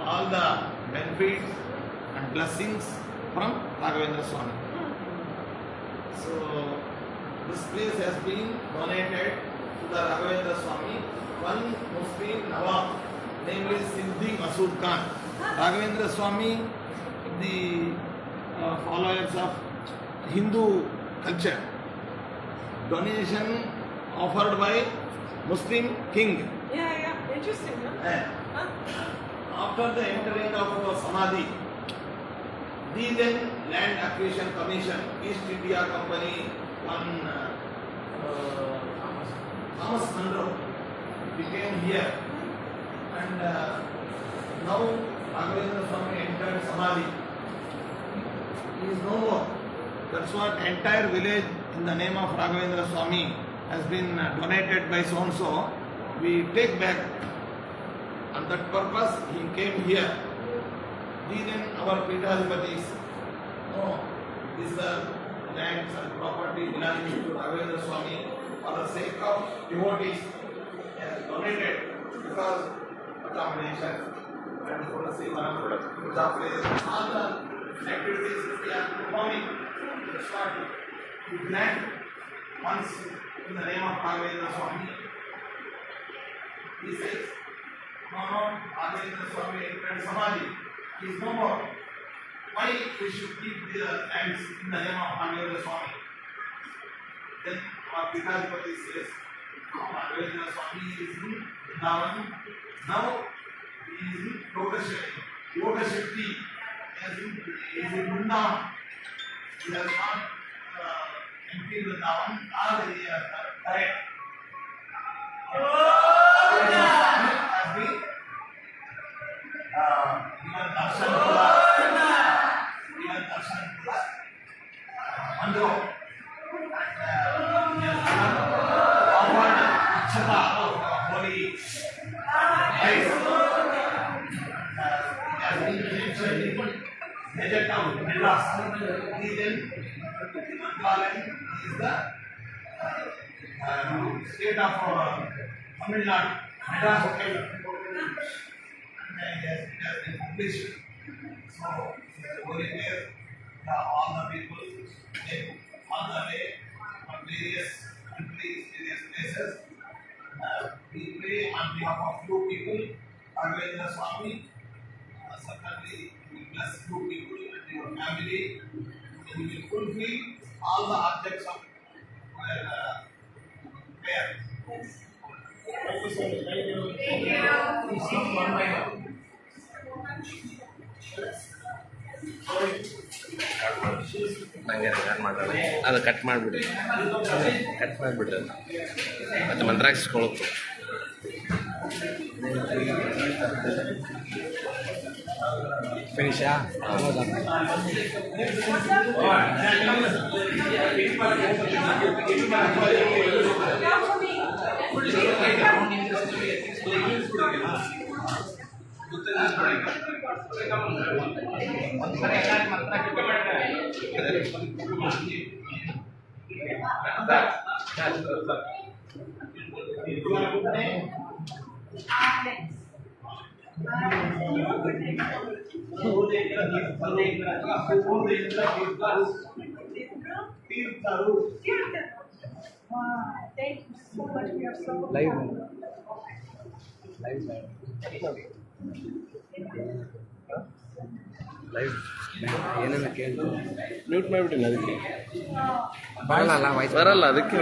all the benefits and blessings from Raghavendra Swami. So this place has been donated to the Raghavendra Swami. One Muslim Nawab, namely Sindhi Masood Khan. Raghavendra Swami, the followers of Hindu culture. Donation offered by Muslim king. Yeah, interesting, huh? After the entering of Samadhi, the then Land Acquisition Commission, East India Company, one Thomas Munro became here, and now Raghavendra Swami entered Samadhi. He is no more. That's what entire village in the name of Raghavendra Swami has been donated by so and so. We take back. On that purpose, he came here. Then our Pitaధిపtis, no, these are lands and property belonging to Raghavendra Swami for the sake of devotees, has donated because accommodation and for the sake of all the activities we are performing. That's what we grant once in the name of Raghavendra Swami. He says, no, Raghavendra Swami entered Samadhi. He is no more. Why we should keep the lands in the name of Raghavendra Swami? Then our Pitaధిపతి says, no, Raghavendra Swami is in Vrindavan. Now he is in Yoga Shakti. Is in Vrindavan. He has not emptied Vrindavan. All the years are correct. State of Tamil Nadu, Madras Hotel, and it has been published. So, over there, all the people, they on the way from various countries, various places. We pray on behalf of few people, Raghavendra Swami. Certainly, we bless few people and your family. And we will fulfill all the objects of prayer. Thank you so much. Thank you. Please come one by one. ನಂಗೆ ಅದು cut ಮಾಡಿಬಿಡ್ರಿ ಮತ್ತು ಮಂತ್ರಾಕ್ಷಿಸ್ಕೊಳ್ಳೋದು ಫಿನಿಶಾ Thank you so much. We are so live ಏನೇನು ಕೇಳ್ತು mute ಮಾಡಿಬಿಟ್ಟಿಲ್ಲ ಅದಕ್ಕೆ ಬರಲ್ಲ ಅದಕ್ಕೆ